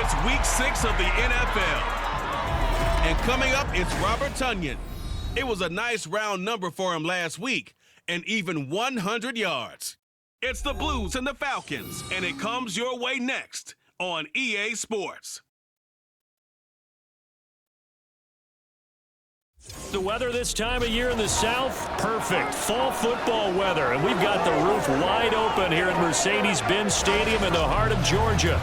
It's week 6 of the NFL. And coming up, it's Robert Tonyan. It was a nice round number for him last week, and even 100 yards. It's the Blues and the Falcons, and it comes your way next on EA Sports. The weather this time of year in the South, perfect. Fall football weather, and we've got the roof wide open here at Mercedes-Benz Stadium in the heart of Georgia.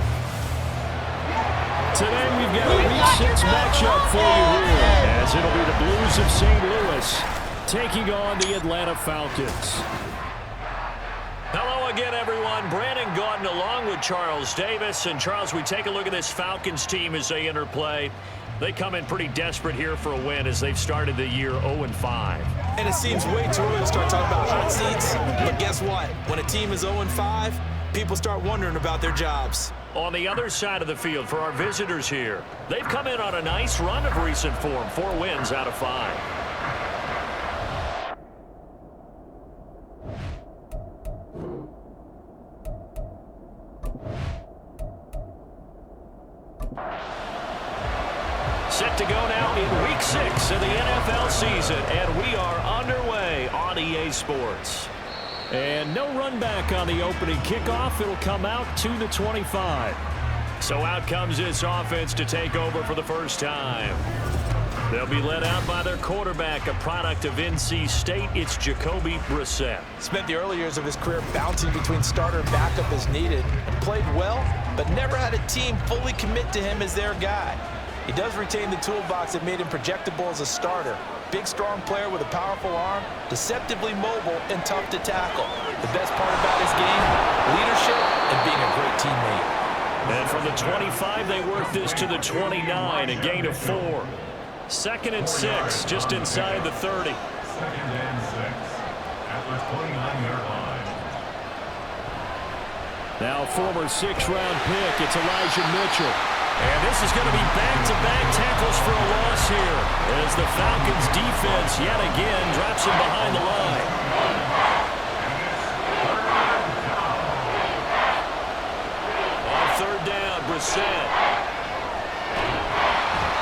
Today we've got a Week 6 matchup for you here, as it'll be the Blues of St. Louis taking on the Atlanta Falcons. Hello again, everyone. Brandon Gaudin along with Charles Davis. And Charles, we take a look at this Falcons team as they enter play. They come in pretty desperate here for a win as they've started the year 0-5. And it seems way too early to start talking about hot seats. But guess what? When a team is 0-5, people start wondering about their jobs. On the other side of the field for our visitors here, they've come in on a nice run of recent form. 4 wins out of 5. Set to go now in Week 6 of the NFL season, and we are underway on EA Sports. And no run back on the opening kickoff. It'll come out to the 25. So out comes this offense to take over for the first time. They'll be led out by their quarterback, a product of NC State. It's Jacoby Brissett. Spent the early years of his career bouncing between starter and backup as needed, and played well, but never had a team fully commit to him as their guy. He does retain the toolbox that made him projectable as a starter. Big, strong player with a powerful arm, deceptively mobile, and tough to tackle. The best part about his game, leadership and being a great teammate. And from the 25, they work this to the 29, a gain of 4. 2nd and 6, just inside the 30. 2nd and 6 at the 29-yard line. Now former 6th-round pick, it's Elijah Mitchell. And this is going to be back-to-back tackles for a loss here as the Falcons defense yet again drops him behind the line. On 3rd down, Brissett.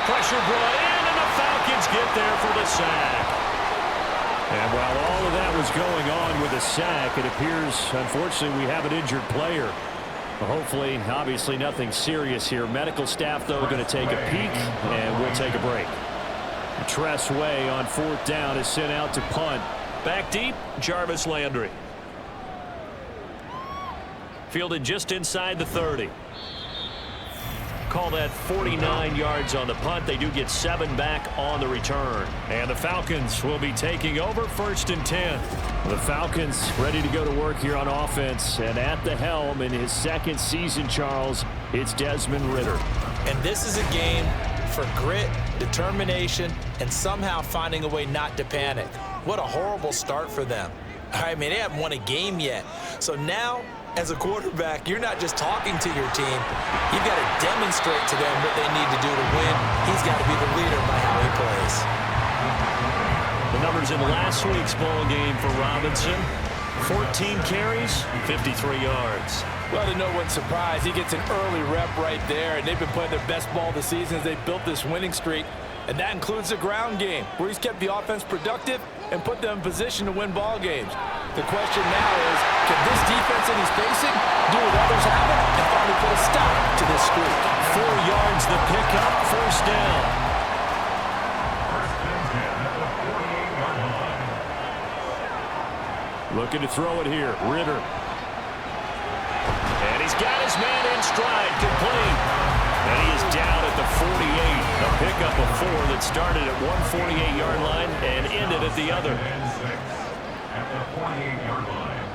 Pressure brought in, and the Falcons get there for the sack. And while all of that was going on with the sack, it appears, unfortunately, we have an injured player. Hopefully, obviously, nothing serious here. Medical staff, though, going to take a peek, and we'll take a break. Tress Way on 4th down is sent out to punt. Back deep, Jarvis Landry. Fielded just inside the 30. Call that 49 yards on the punt. They do get 7 back on the return. And the Falcons will be taking over 1st and 10. The Falcons ready to go to work here on offense. And at the helm in his 2nd season, Charles, it's Desmond Ridder. And this is a game for grit, determination, and somehow finding a way not to panic. What a horrible start for them. I mean, they haven't won a game yet. So now, as a quarterback, you're not just talking to your team. You've got to demonstrate to them what they need to do to win. He's got to be the leader by how he plays. The numbers in last week's ball game for Robinson: 14 carries, 53 yards. Well, to no one's surprise, he gets an early rep right there, and they've been playing their best ball this season as they built this winning streak. And that includes the ground game, where he's kept the offense productive and put them in position to win ball games. The question now is, can this defense that he's facing do what others haven't and finally put a stop to this streak? 4 yards the pickup, 1st down. 1st and 10 at the 48-yard line. Looking to throw it here, Ridder. And he's got his man in stride, complete. And he is down at the 48. A pickup of 4 that started at one 48-yard line and ended at the other. 2nd and 6 at the 48-yard line.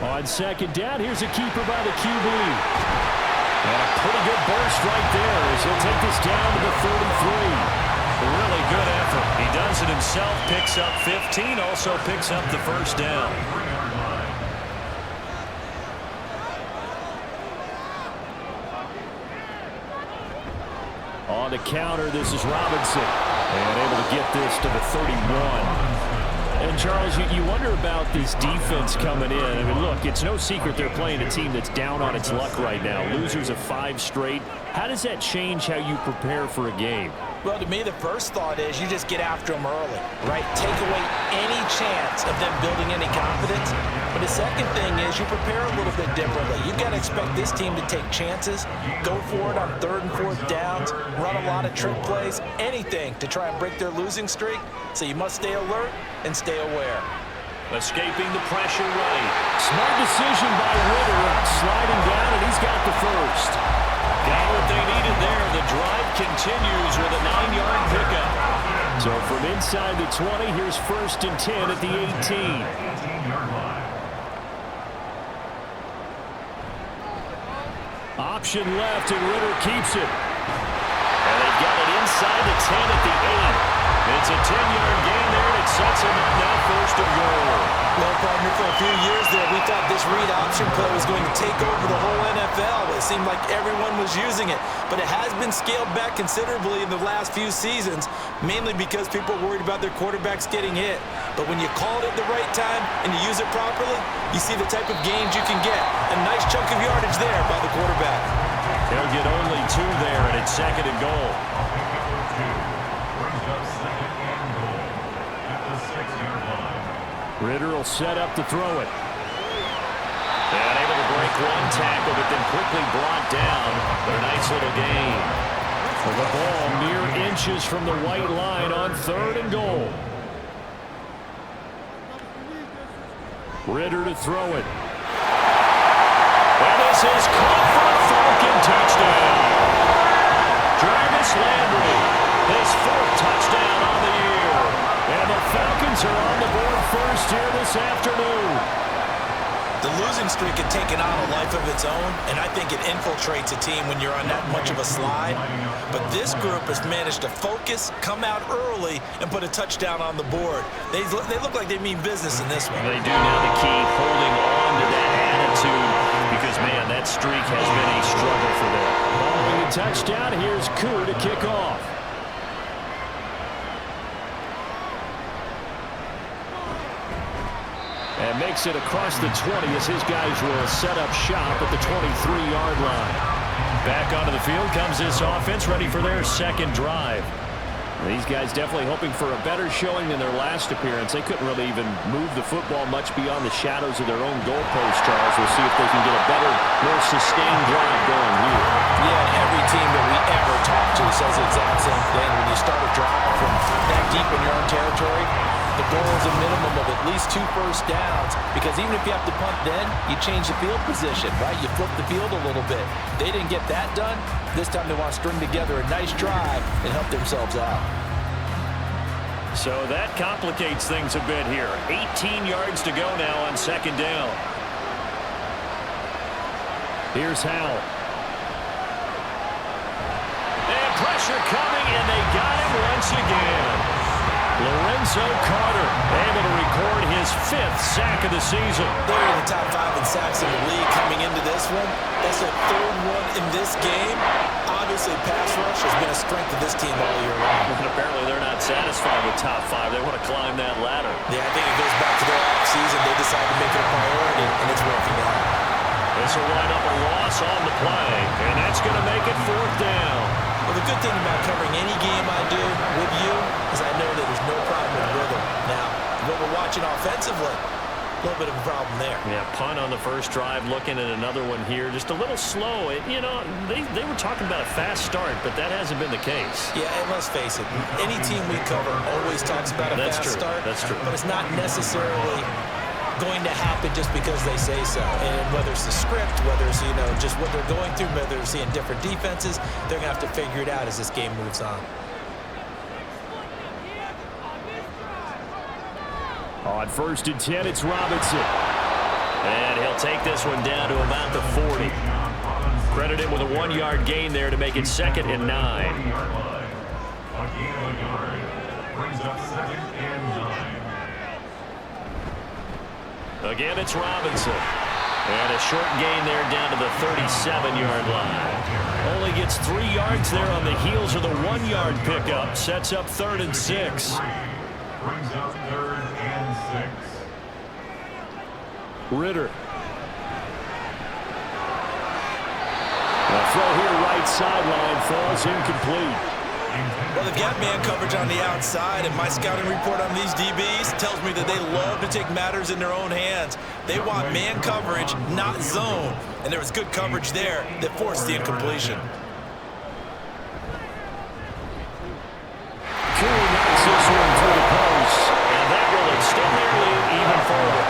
On 2nd down, here's a keeper by the QB. And a pretty good burst right there as he'll take this down to the 33. Really good effort. He does it himself, picks up 15, also picks up the 1st down. On the counter, this is Robinson. And able to get this to the 31. And, Charles, you wonder about this defense coming in. I mean, look, it's no secret they're playing a team that's down on its luck right now. Losers of 5 straight. How does that change how you prepare for a game? Well, to me, the first thought is you just get after them early, right? Take away any chance of them building any confidence. But the second thing is you prepare a little bit differently. You've got to expect this team to take chances, go for it on 3rd and 4th downs, run a lot of trick plays, anything to try and break their losing streak. So you must stay alert and stay aware. Escaping the pressure right. Smart decision by Ritter. Sliding down, and he's got the first. Got what they needed there. The drive continues with a 9-yard pickup. So from inside the 20, here's 1st and 10 at the 18. Option left, and Ritter keeps it. And they've got it inside the 10 at the 8. It's a 10-yard gain there, and it sets him up now 1st and goal. Well, partner, for a few years there, we thought this read option play was going to take over the whole NFL. It seemed like everyone was using it, but it has been scaled back considerably in the last few seasons, mainly because people are worried about their quarterbacks getting hit. But when you call it at the right time and you use it properly, you see the type of gains you can get. A nice chunk of yardage there by the quarterback. They'll get only 2 there, and it's 2nd and goal. Ritter will set up to throw it. And able to break 1 tackle, but then quickly brought down. But a nice little gain. The ball mere inches from the white line on 3rd and goal. Ritter to throw it. And this is caught for a Falcon touchdown. Jarvis Landry, his 4th touchdown on the year. And the Falcons are on the board first here this afternoon. The losing streak had taken on a life of its own, and I think it infiltrates a team when you're on that much of a slide. But this group has managed to focus, come out early, and put a touchdown on the board. They look like they mean business in this one. They do now. The key, holding on to that attitude, because, man, that streak has been a struggle for them. Following a touchdown, here's Koo to kick off. And makes it across the 20 as his guys will set up shop at the 23-yard line. Back onto the field comes this offense, ready for their 2nd drive. These guys definitely hoping for a better showing than their last appearance. They couldn't really even move the football much beyond the shadows of their own goalpost, Charles. We'll see if they can get a better, more sustained drive going here. Yeah, every team that we ever talk to says the exact same thing. When you start a drive from that deep in your own territory, the goal is a minimum of at least 2 first downs, because even if you have to punt then, you change the field position, right? You flip the field a little bit. They didn't get that done. This time they want to string together a nice drive and help themselves out. So that complicates things a bit here. 18 yards to go now on 2nd down. Here's Howell. And pressure coming, and they got him once again. Lorenzo Carter able to record his 5th sack of the season. They're in the top 5 in sacks in the league coming into this one. That's their 3rd one in this game. Obviously, pass rush has been a strength of this team all year long. And apparently they're not satisfied with top 5. They want to climb that ladder. Yeah, I think it goes back to their offseason. They decided to make it a priority, and it's working out. This will line up a loss on the play, and that's going to make it 4th down. Well, the good thing about covering any game I do with you is I know that there's no problem with rhythm. Now, what we're watching offensively, a little bit of a problem there. Yeah, punt on the first drive, looking at another one here. Just a little slow. You know, they were talking about a fast start, but that hasn't been the case. Yeah, and let's face it, any team we cover always talks about a fast start. That's true. But it's not necessarily going to happen just because they say so. And whether it's the script, whether it's, just what they're going through, whether they're seeing different defenses, they're going to have to figure it out as this game moves on. On 1st and 10, it's Robinson. And he'll take this one down to about the 40. Credit him with a 1-yard gain there to make it 2nd and 9. Again, it's Robinson. And a short gain there down to the 37-yard line. Only gets 3 yards there on the heels of the 1-yard pickup. Sets up 3rd and 6. Brings up 3rd and Ritter. The throw here right sideline falls incomplete. Well, they've got man coverage on the outside, and my scouting report on these DBs tells me that they love to take matters in their own hands. They want man coverage, not zone. And there was good coverage there that forced the incompletion. Curry knocks this one through the post, and that will extend their lead even further.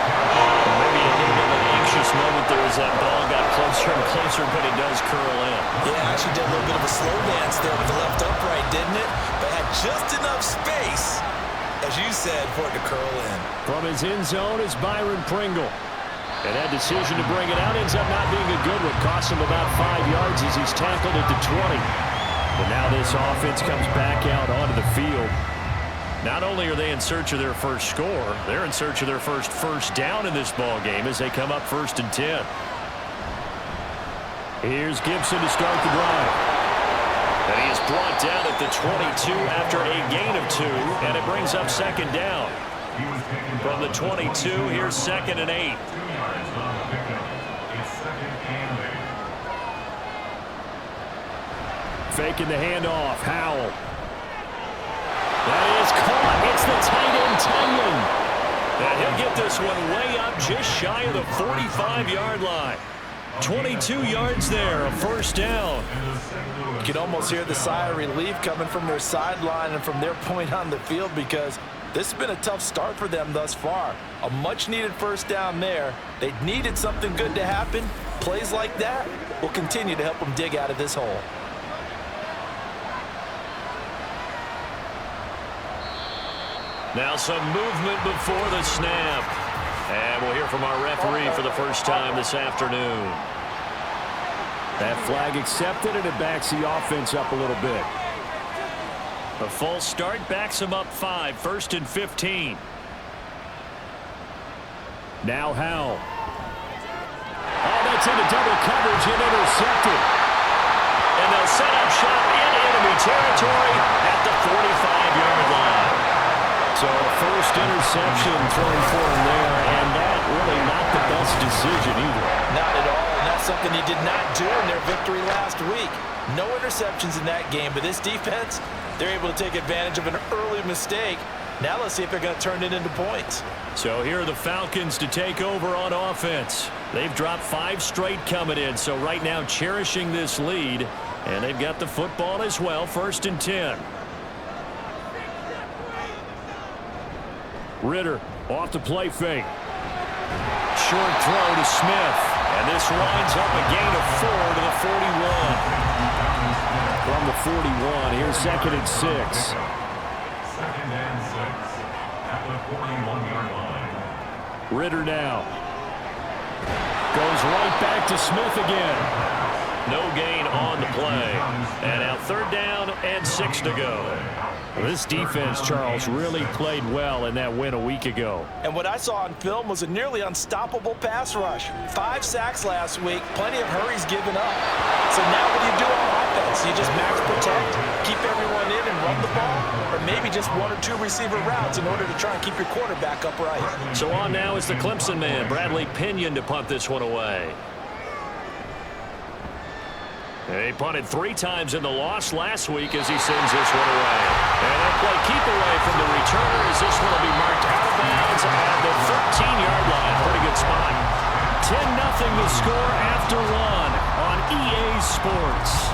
Maybe a little bit of an anxious moment there as that ball got closer and closer, but it does curl in. Yeah, actually did a little bit of a slow dance there with the left upright, didn't it? But had just enough space, as you said, for it to curl in. From his end zone is Byron Pringle. And that decision to bring it out ends up not being a good one. Cost him about 5 yards as he's tackled at the 20. But now this offense comes back out onto the field. Not only are they in search of their first score, they're in search of their first down in this ball game as they come up 1st and 10. Here's Gibson to start the drive. And he is brought down at the 22 after a gain of 2, and it brings up 2nd down. From the 22, here's 2nd and 8. Faking the handoff. Howell. That is caught. It's the tight end, Tunyon. And he'll get this one way up just shy of the 45-yard line. 22 yards there, a 1st down. You can almost hear the sigh of relief coming from their sideline and from their point on the field, because this has been a tough start for them thus far. A much-needed 1st down there. They needed something good to happen. Plays like that will continue to help them dig out of this hole. Now some movement before the snap. And we'll hear from our referee for the first time this afternoon. That flag accepted, and it backs the offense up a little bit. A false start backs him up 5, 1st and 15. Now Howell. Oh, that's into double coverage and intercepted. And they'll set up shop in enemy territory at the 45-yard line. So first interception thrown for him there, and that really not the best decision either. Not at all, and that's something he did not do in their victory last week. No interceptions in that game, but this defense, they're able to take advantage of an early mistake. Now let's see if they're going to turn it into points. So here are the Falcons to take over on offense. They've dropped 5 straight coming in, so right now cherishing this lead, and they've got the football as well, 1st and 10. Ritter off the play fake. Short throw to Smith. And this winds up a gain of 4 to the 41. From the 41, here's 2nd and 6. 2nd and 6 at the 41-yard line. Ritter now. Goes right back to Smith again. No gain on the play. And now 3rd down and 6 to go. This defense, Charles, really played well in that win a week ago. And what I saw on film was a nearly unstoppable pass rush. 5 sacks last week, plenty of hurries given up. So now what do you do on offense? You just max protect, keep everyone in and run the ball, or maybe just 1 or 2 receiver routes in order to try and keep your quarterback upright. So on now is the Clemson man, Bradley Pinion, to punt this one away. He punted 3 times in the loss last week as he sends this one away. And that play keep away from the returner as this one will be marked out of bounds at the 13-yard line. Pretty good spot. 10-0 the score after 1 on EA Sports.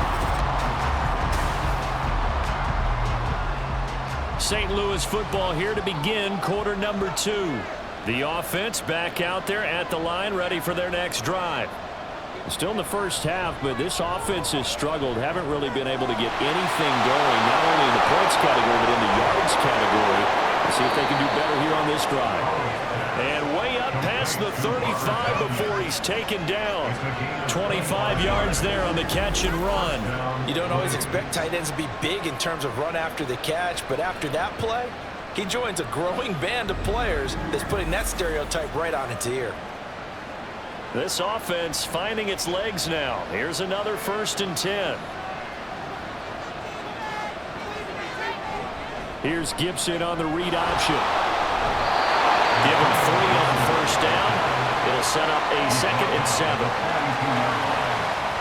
St. Louis football here to begin quarter number 2. The offense back out there at the line, ready for their next drive. Still in the first half, but this offense has struggled. Haven't really been able to get anything going, not only in the points category, but in the yards category. Let's see if they can do better here on this drive. And way up past the 35 before he's taken down. 25 yards there on the catch and run. You don't always expect tight ends to be big in terms of run after the catch, but after that play, he joins a growing band of players that's putting that stereotype right on its ear. This offense finding its legs now. Here's another 1st and 10. Here's Gibson on the read option. give him 3 on first down. It'll set up a 2nd and 7.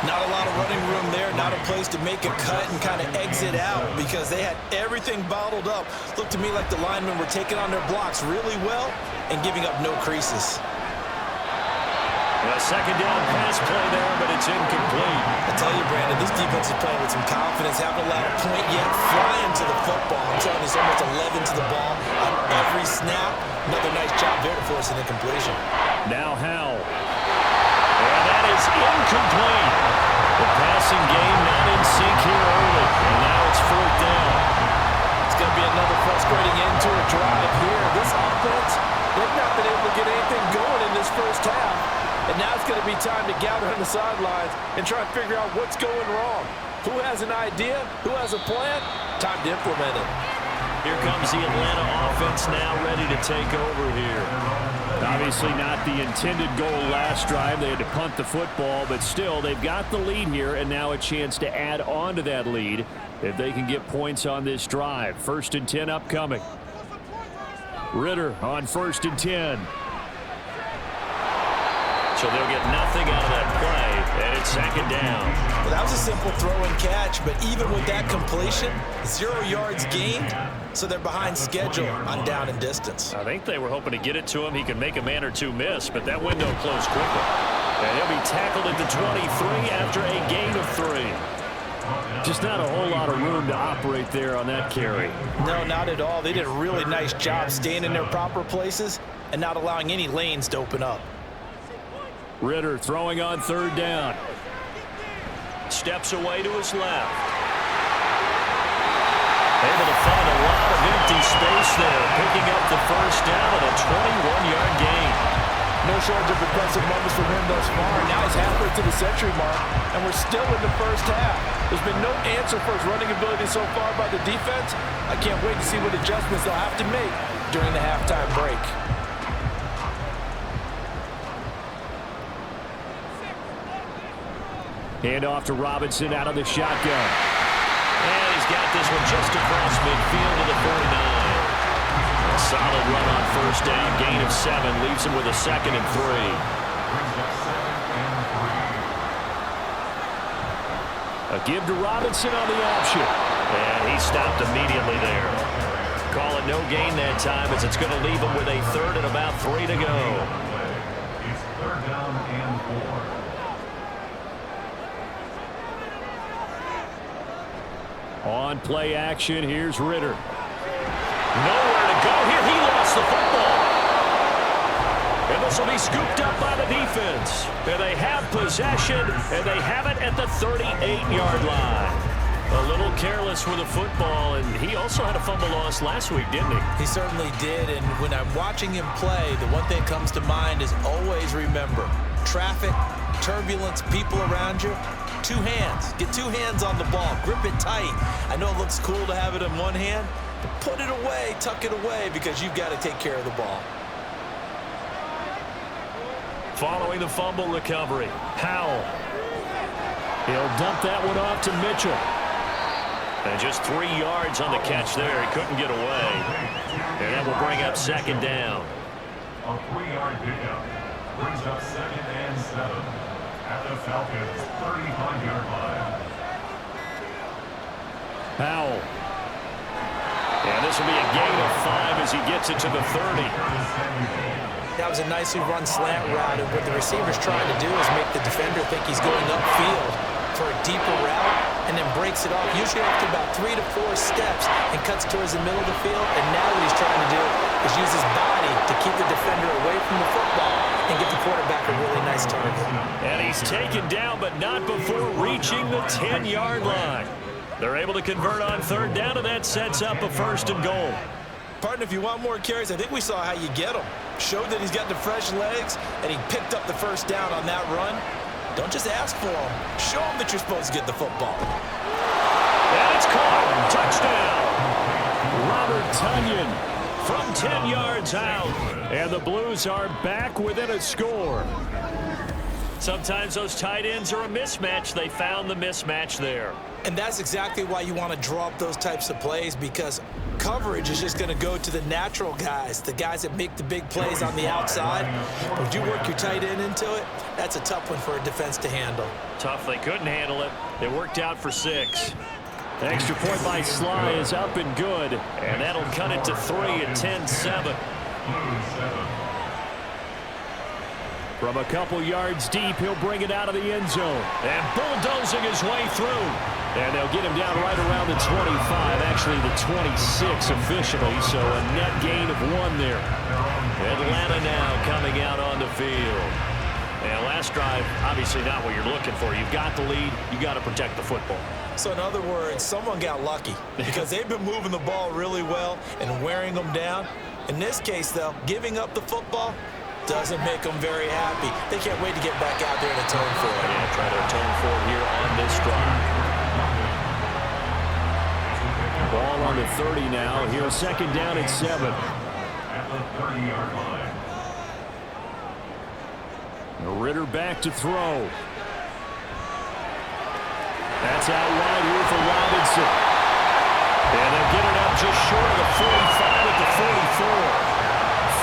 Not a lot of running room there, not a place to make a cut and kind of exit out because they had everything bottled up. Looked to me like the linemen were taking on their blocks really well and giving up no creases. A 2nd down pass play there, but it's incomplete. I tell you, Brandon, this defense is playing with some confidence. Haven't allowed a point yet. Flying to the football. I'm telling you, it's almost 11 to the ball on every snap. Another nice job there to force an incompletion. Now Howell. And that is incomplete. The passing game not in sync here early. And now it's 4th down. It's going to be another frustrating end to a drive here. This offense, they've not been able to get anything going in this first half. And now it's going to be time to gather on the sidelines and try and figure out what's going wrong. Who has an idea? Who has a plan? Time to implement it. Here comes the Atlanta offense now ready to take over here. Obviously not the intended goal last drive. They had to punt the football, but still they've got the lead here and now a chance to add on to that lead if they can get points on this drive. 1st and 10 upcoming. Ritter on 1st and 10. So they'll get nothing out of that play, and it's 2nd down. Well, that was a simple throw and catch, but even with that completion, 0 yards gained, so they're behind schedule on down and distance. I think they were hoping to get it to him. He could make a man or two miss, but that window closed quickly. And he'll be tackled at the 23 after a gain of 3. Just not a whole lot of room to operate there on that carry. No, not at all. They did a really nice job staying in their proper places and not allowing any lanes to open up. Ritter throwing on 3rd down. Steps away to his left. Able to find a lot of empty space there, picking up the 1st down and a 21-yard gain. No shortage of impressive moments from him thus far. Now he's halfway to the century mark, and we're still in the first half. There's been no answer for his running ability so far by the defense. I can't wait to see what adjustments they'll have to make during the halftime break. Hand off to Robinson out of the shotgun. And he's got this one just across midfield to the 49. A solid run on 1st down. Gain of 7 leaves him with a 2nd and 3. A give to Robinson on the option. And he stopped immediately there. Call it no gain that time as it's going to leave him with a 3rd and about 3 to go. It's 3rd down and 4. On play action, here's Ritter. Nowhere to go here. He lost the football. And this will be scooped up by the defense. And they have possession, and they have it at the 38-yard line. A little careless with the football, and he also had a fumble loss last week, didn't he? He certainly did, and when I'm watching him play, the one thing that comes to mind is always remember, traffic, turbulence, people around you, 2 hands. Get 2 hands on the ball. Grip it tight. I know it looks cool to have it in one hand, but put it away, tuck it away, because you've got to take care of the ball. Following the fumble recovery, Howell. He'll dump that one off to Mitchell. And just 3 yards on the catch there. He couldn't get away. And that will bring up 2nd down. A 3-yard pickup brings up 2nd and 7. Atlanta Falcons, 35-yard line. Howell. And this will be a gain of 5 as he gets it to the 30. That was a nicely run slant route, and what the receiver's trying to do is make the defender think he's going upfield for a deeper route and then breaks it off, usually after about 3 to 4 steps, and cuts towards the middle of the field. And now what he's trying to do is use his body to keep the defender away from the football and get the quarterback a really nice target. And he's taken down, but not before reaching the 10-yard line. They're able to convert on 3rd down, and that sets up a 1st and goal. Partner, if you want more carries, I think we saw how you get them. Showed that he's got the fresh legs, and he picked up the 1st down on that run. Don't just ask for them. Show them that you're supposed to get the football. And it's caught. Touchdown. Robert Tonyan from 10 yards out. And the Blues are back within a score. Sometimes those tight ends are a mismatch. They found the mismatch there. And that's exactly why you want to draw up those types of plays, because coverage is just going to go to the natural guys, the guys that make the big plays on the outside. But when you work your tight end into it, that's a tough one for a defense to handle. Tough. They couldn't handle it. It worked out for 6. The extra point by Sly is up and good, and that'll cut it to 3 at 10-7. From a couple yards deep, he'll bring it out of the end zone. And bulldozing his way through. And they'll get him down right around the 25, actually the 26 officially, so a net gain of 1 there. Atlanta now coming out on the field. And last drive, obviously not what you're looking for. You've got the lead. You got to protect the football. So in other words, someone got lucky because they've been moving the ball really well and wearing them down. In this case, though, giving up the football doesn't make them very happy. They can't wait to get back out there and atone for it. Yeah, try to atone for it here on this drive. Ball on the 30 now. Here, 2nd down at 7. At the 30-yard line. Ritter back to throw. That's out wide here for Robinson. And they'll get it up just short of the 45 at the 44.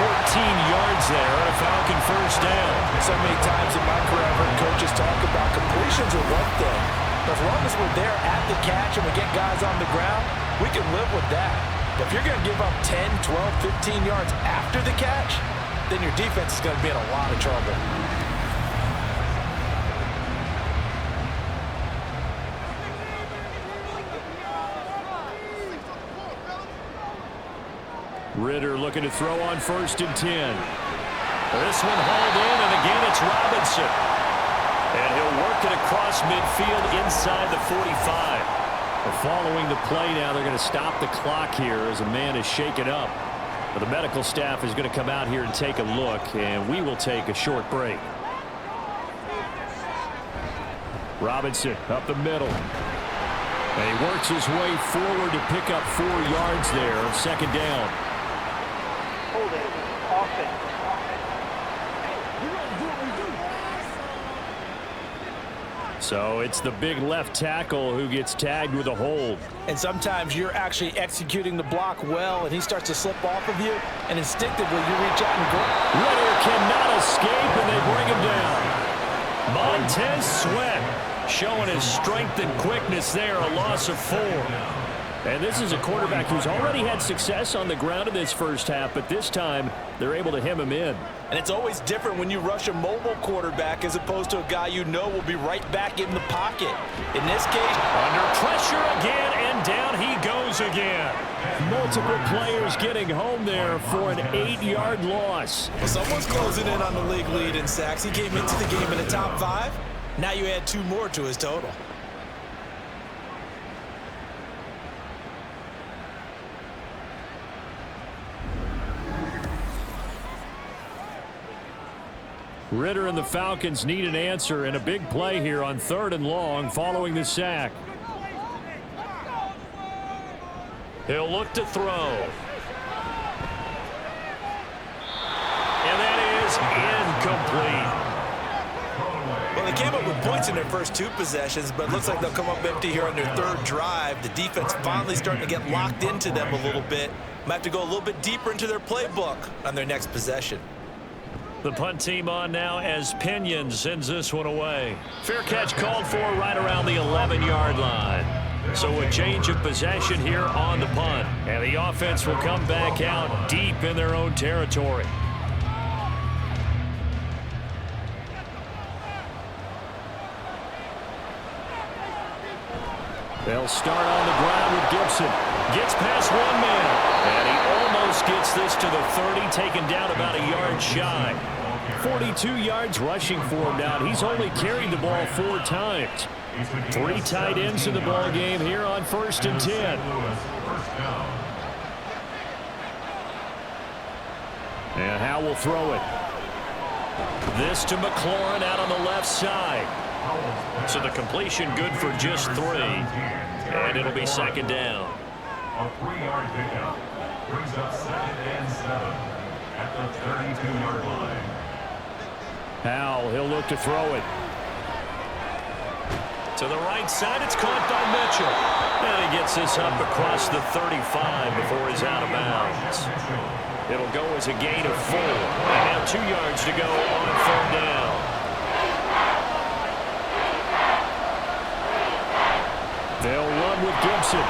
14 yards there on a Falcon first down. So many times in my career, I've heard coaches talk about completions are one thing. But as long as we're there at the catch and we get guys on the ground, we can live with that. But if you're going to give up 10, 12, 15 yards after the catch, then your defense is going to be in a lot of trouble. Ritter looking to throw on 1st and 10. This one hauled in, and again it's Robinson. And he'll work it across midfield inside the 45. Following the play now, they're going to stop the clock here as a man is shaken up. But the medical staff is going to come out here and take a look, and we will take a short break. Robinson up the middle. And he works his way forward to pick up 4 yards there, 2nd down. So it's the big left tackle who gets tagged with a hold. And sometimes you're actually executing the block well, and he starts to slip off of you, and instinctively you reach out and go. Ritter cannot escape, and they bring him down. Montez Sweat showing his strength and quickness there, a loss of 4. And this is a quarterback who's already had success on the ground in this first half, but this time they're able to hem him in. And it's always different when you rush a mobile quarterback as opposed to a guy you know will be right back in the pocket. In this case, under pressure again, and down he goes again. Multiple players getting home there for an 8-yard loss. Well, someone's closing in on the league lead in sacks. He came into the game in the top 5. Now you add 2 more to his total. Ritter and the Falcons need an answer and a big play here on 3rd and long following the sack. He'll look to throw. And that is incomplete. Well, they came up with points in their first 2 possessions, but it looks like they'll come up empty here on their 3rd drive. The defense finally starting to get locked into them a little bit. Might have to go a little bit deeper into their playbook on their next possession. The punt team on now as Pinion sends this one away. Fair catch called for right around the 11-yard line. So a change of possession here on the punt. And the offense will come back out deep in their own territory. They'll start on the ground with Gibson. Gets past 1 man. And he almost gets this to the 30, taken down about a yard shy. 42 yards rushing for him now. He's only carried the ball 4 times. 3 tight ends in the ball game here on 1st and 10. And Howe will throw it. This to McLaurin out on the left side. So the completion good for just 3. And it'll be 2nd down. A 3-yard pickup brings up 2nd and 7 at the 32-yard line. Howe, he'll look to throw it. To the right side, it's caught by Mitchell. And he gets this up across the 35 before he's out of bounds. It'll go as a gain of 4. And now 2 yards to go on 3rd down. They'll run with Gibson.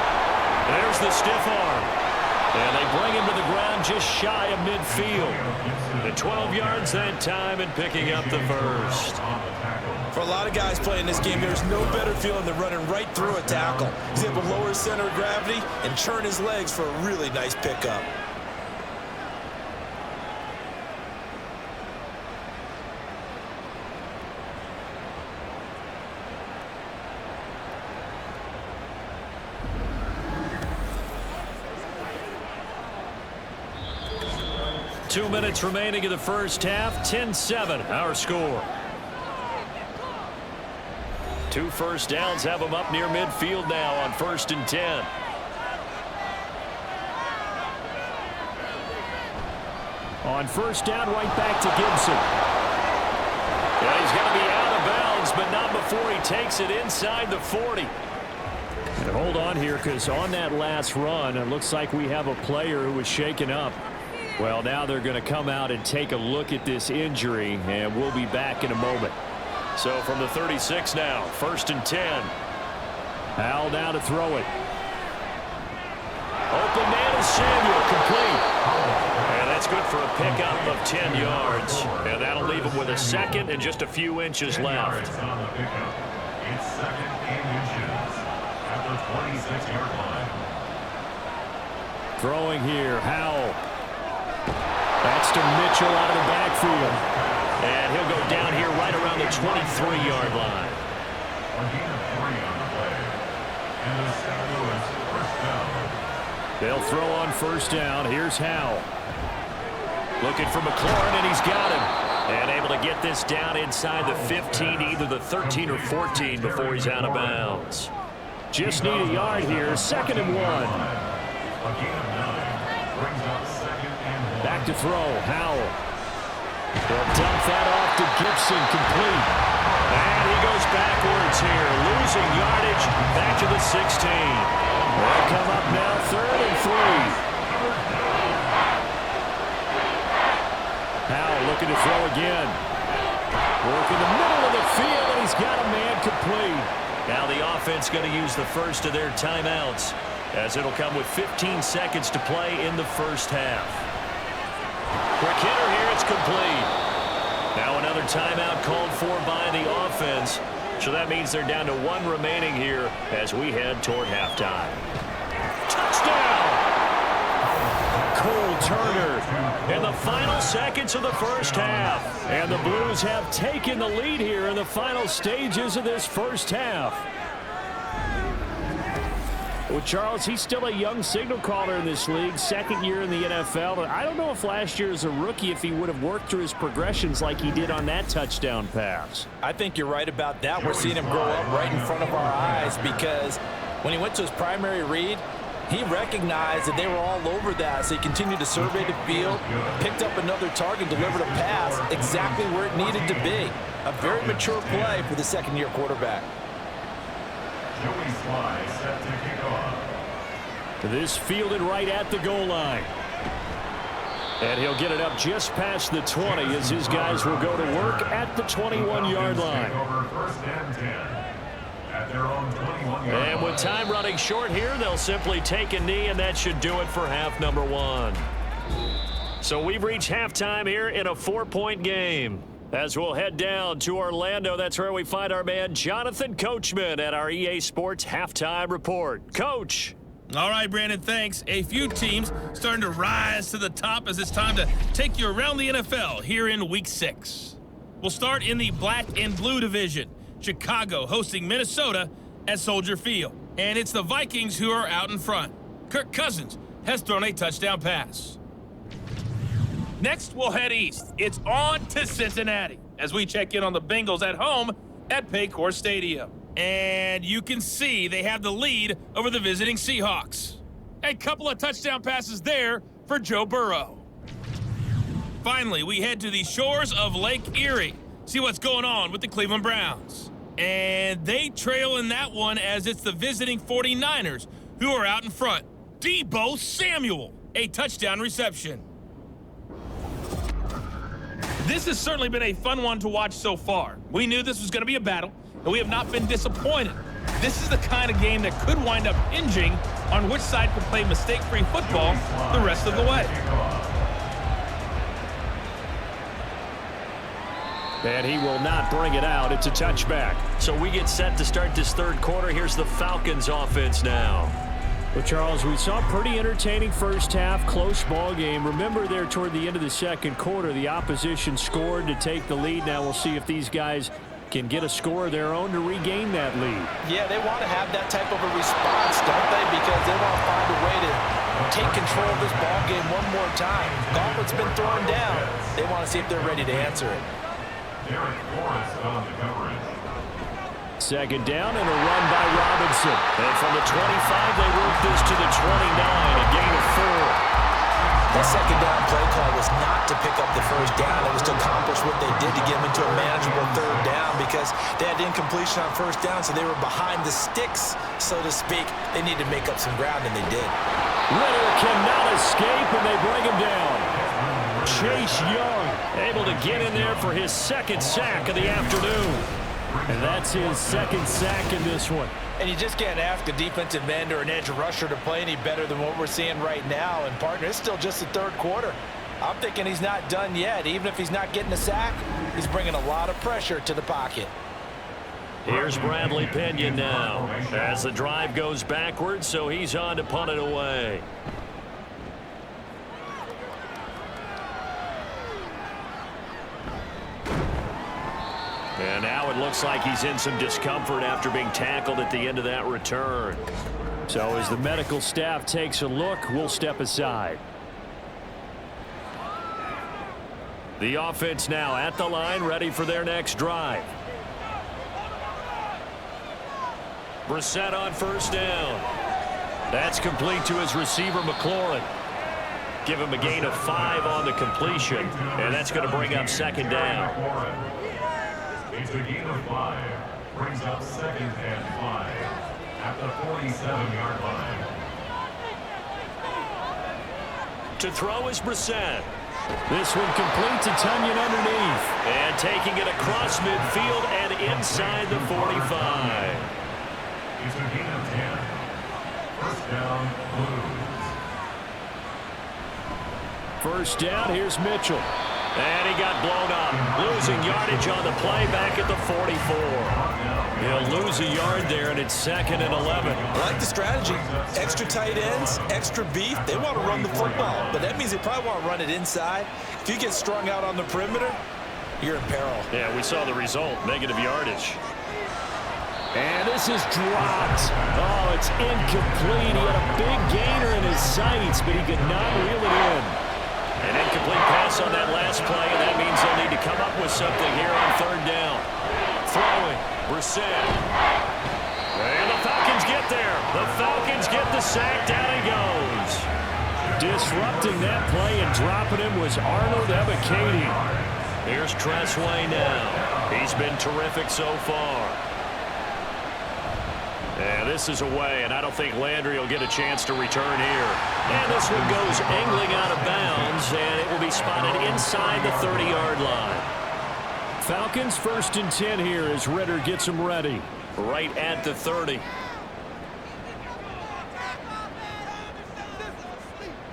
There's the stiff arm. And they bring him to the ground just shy of midfield. The 12 yards that time and picking up the first. For a lot of guys playing this game, there's no better feeling than running right through a tackle. He's able to lower his center of gravity and turn his legs for a really nice pickup. Two minutes remaining in the first half. 10-7, our score. 2 first downs have them up near midfield now on 1st and 10. On 1st down, right back to Gibson. Yeah, he's going to be out of bounds, but not before he takes it inside the 40. And hold on here, because on that last run, it looks like we have a player who was shaken up. Well, now they're going to come out and take a look at this injury, and we'll be back in a moment. So from the 36 now, 1st and 10. Howell now to throw it. Open man is Samuel, complete. And that's good for a pickup of 10 yards. And that'll leave him with a second and just a few inches left. It's 2nd and inches at the 26-yard line. Throwing here, Howell. That's to Mitchell out of the backfield. And he'll go down here right around the 23-yard line. A gain of 3 on the play. And the St. Louis first down. They'll throw on 1st down. Here's Howell. Looking for McLaurin, and he's got him. And able to get this down inside the 15, either the 13 or 14 before he's out of bounds. Just need a yard here. 2nd and 1. A gain of 9 brings up 2nd and 1. Back to throw, Howell. They'll dump that off to Gibson, complete. And he goes backwards here, losing yardage back to the 16. They'll come up now 3rd and 3. Howell looking to throw again. Work in the middle of the field, and he's got a man complete. Now the offense going to use the first of their timeouts, as it'll come with 15 seconds to play in the first half. Quick hitter here, it's complete. Now another timeout called for by the offense. So that means they're down to 1 remaining here as we head toward halftime. Touchdown! Cole Turner in the final seconds of the first half. And the Blues have taken the lead here in the final stages of this first half. Well, Charles, he's still a young signal caller in this league, 2nd year in the NFL. I don't know if last year as a rookie if he would have worked through his progressions like he did on that touchdown pass. I think you're right about that. We're seeing him grow up right in front of our eyes because when he went to his primary read, he recognized that they were all over that, so he continued to survey the field, picked up another target, delivered a pass exactly where it needed to be. A very mature play for the 2nd-year quarterback. Joey Sly set to kick off. This fielded right at the goal line. And he'll get it up just past the 20 as his guys will go to work at the 21-yard line. Over 1st and 10 at their own 21-yard line. And with time running short here, they'll simply take a knee, and that should do it for half number 1. So we've reached halftime here in a 4-point game. As we'll head down to Orlando, that's where we find our man Jonathan Coachman at our EA Sports Halftime Report. Coach. All right, Brandon, thanks. A few teams starting to rise to the top as it's time to take you around the NFL here in Week 6. We'll start in the black and blue division. Chicago hosting Minnesota at Soldier Field. And it's the Vikings who are out in front. Kirk Cousins has thrown a touchdown pass. Next, we'll head east. It's on to Cincinnati as we check in on the Bengals at home at Paycor Stadium. And you can see they have the lead over the visiting Seahawks. A couple of touchdown passes there for Joe Burrow. Finally, we head to the shores of Lake Erie. See what's going on with the Cleveland Browns. And they trail in that one as it's the visiting 49ers who are out in front. Deebo Samuel, a touchdown reception. This has certainly been a fun one to watch so far. We knew this was going to be a battle, and we have not been disappointed. This is the kind of game that could wind up hinging on which side can play mistake-free football the rest of the way. And he will not bring it out. It's a touchback. So we get set to start this third quarter. Here's the Falcons offense now. Well, Charles, we saw a pretty entertaining first half, close ball game. Remember there toward the end of the second quarter, the opposition scored to take the lead. Now we'll see if these guys can get a score of their own to regain that lead. Yeah, they want to have that type of a response, don't they? Because they want to find a way to take control of this ball game one more time. Gauntlet's been thrown down. They want to see if they're ready to answer it. Second down and a run by Robinson. And from the 25, they work this to the 29, a gain of 4. That second down play call was not to pick up the first down. It was to accomplish what they did to get them into a manageable third down because they had incompletion on first down, so they were behind the sticks, so to speak. They needed to make up some ground, and they did. Ritter cannot escape, and they bring him down. Chase Young able to get in there for his second sack of the afternoon. And that's his second sack in this one. And you just can't ask a defensive end or an edge rusher to play any better than what we're seeing right now. And, partner, it's still just the third quarter. I'm thinking he's not done yet. Even if he's not getting a sack, he's bringing a lot of pressure to the pocket. Here's Bradley Pinion now as the drive goes backwards, so he's on to punt it away. And now it looks like he's in some discomfort after being tackled at the end of that return. So as the medical staff takes a look, we'll step aside. The offense now at the line, ready for their next drive. Brissett on first down. That's complete to his receiver, McLaurin. Give him a gain of 5 on the completion, and that's going to bring up second down. It's a gain of 5. Brings up second and 5 at the 47-yard line. To throw is Brissett. This one complete to Tunyon underneath. And taking it across midfield and inside the 45. It's a gain of 10. First down, Blues. First down, here's Mitchell. And he got blown up. Losing yardage on the play back at the 44. He'll lose a yard there, and it's second and 11. I like the strategy. Extra tight ends, extra beef. They want to run the football, but that means they probably want to run it inside. If you get strung out on the perimeter, you're in peril. Yeah, we saw the result, negative yardage. And this is dropped. Oh, it's incomplete. He had a big gainer in his sights, but he could not reel it in. An incomplete pass on that last play, and that means they'll need to come up with something here on third down. Throwing, Brissett. And the Falcons get there. The Falcons get the sack. Down he goes. Disrupting that play and dropping him was Arnold Ebiketie. Here's Tressway now. He's been terrific so far. And this is away, and I don't think Landry will get a chance to return here. And this one goes angling out of bounds, and it will be spotted inside the 30-yard line. Falcons 1st and 10 here as Ritter gets them ready. Right at the 30.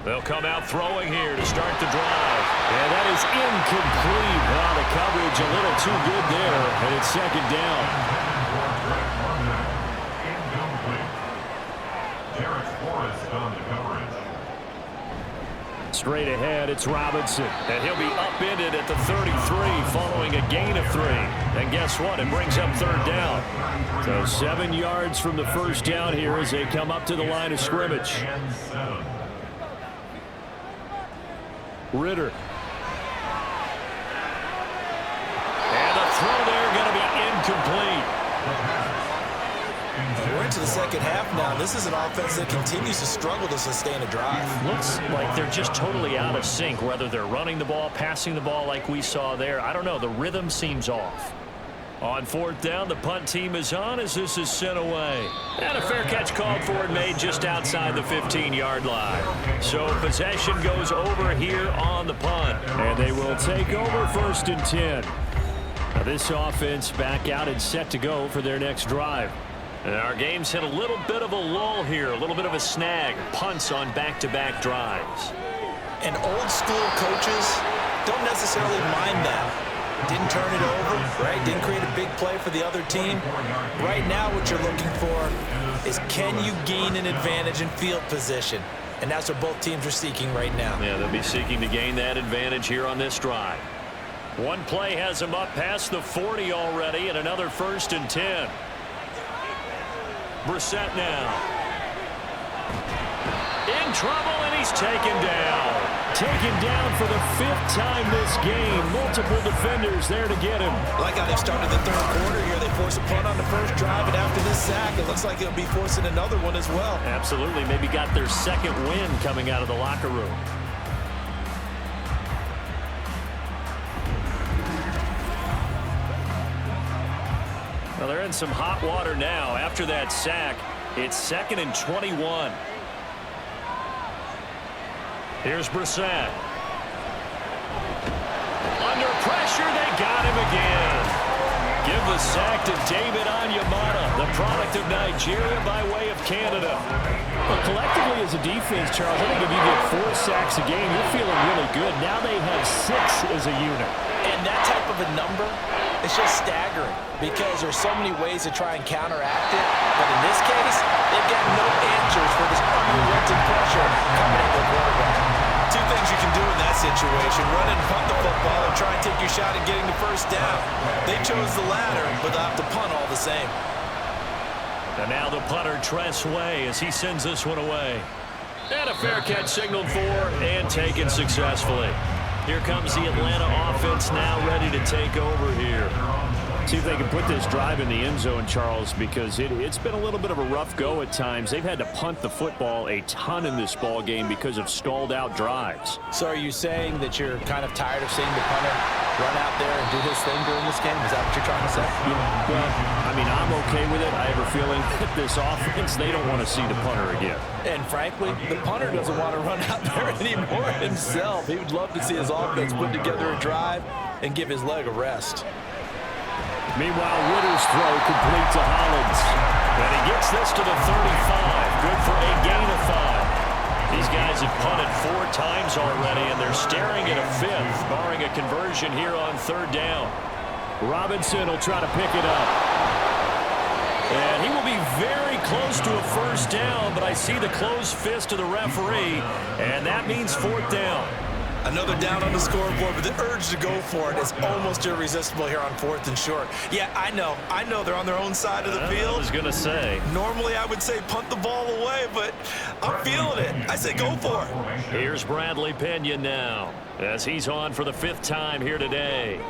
They'll come out throwing here to start the drive. And that is incomplete. Well, the coverage a little too good there, and it's second down. Straight ahead, it's Robinson. And he'll be upended at the 33 following a gain of 3. And guess what? It brings up third down. So 7 yards from the first down here as they come up to the line of scrimmage. Ritter. And the throw there going to be incomplete. We're into the second half now. This is an offense that continues to struggle to sustain a drive. Looks like they're just totally out of sync, whether they're running the ball, passing the ball like we saw there. I don't know. The rhythm seems off. On fourth down, the punt team is on as this is sent away. And a fair catch called for and made just outside the 15-yard line. So possession goes over here on the punt. And they will take over 1st and 10. Now this offense back out and set to go for their next drive. And our game's hit a little bit of a lull here, a little bit of a snag. Punts on back-to-back drives. And old school coaches don't necessarily mind that. Didn't turn it over, right? Didn't create a big play for the other team. Right now what you're looking for is, can you gain an advantage in field position? And that's what both teams are seeking right now. Yeah, they'll be seeking to gain that advantage here on this drive. One play has him up past the 40 already, and another 1st and 10. Brissett now. In trouble, and he's taken down. Taken down for the 5th time this game. Multiple defenders there to get him. Like how they started the 3rd quarter here. They forced a punt on the first drive, and after this sack, it looks like they'll be forcing another one as well. Absolutely. Maybe got their 2nd win coming out of the locker room. Well, they're in some hot water now. After that sack, it's 2nd and 21. Here's Brissett. Under pressure, they got him again. Give the sack to David Onyemata, the product of Nigeria by way of Canada. Well, collectively as a defense, Charles, I think if you get 4 sacks a game, you're feeling really good. Now they have 6 as a unit. And that type of a number, it's just staggering because there's so many ways to try and counteract it. But in this case, they've got no answers for this unrelenting pressure coming at the quarterback. 2 things you can do in that situation: run and punt the football and try and take your shot at getting the 1st down. They chose the latter, but they'll have to punt all the same. And now the punter, Tress Way, as he sends this one away. And a fair catch signaled for and taken successfully. Here comes the Atlanta offense now ready to take over here. See if they can put this drive in the end zone, Charles, because it's been a little bit of a rough go at times. They've had to punt the football a ton in this ball game because of stalled out drives. So are you saying that you're kind of tired of seeing the punter run out there and do his thing during this game? Is that what you're trying to say? Yeah, well, I mean, I'm okay with it. I have a feeling that this offense, they don't want to see the punter again. And frankly, the punter doesn't want to run out there anymore himself. He would love to see his offense put together a drive and give his leg a rest. Meanwhile, Ritter's throw complete to Hollins. And he gets this to the 35. Good for a gain of 5. These guys have punted 4 times already, and they're staring at a 5th, barring a conversion here on 3rd down. Robinson will try to pick it up. And he will be very close to a 1st down, but I see the closed fist of the referee, and that means 4th down. Another down on the scoreboard, but the urge to go for it is almost irresistible here on 4th and short. Yeah, I know they're on their own side of the field. I was going to say. Normally I would say punt the ball away, but I'm feeling it. I say go for it. Here's Bradley Pinion now, as he's on for the 5th time here today.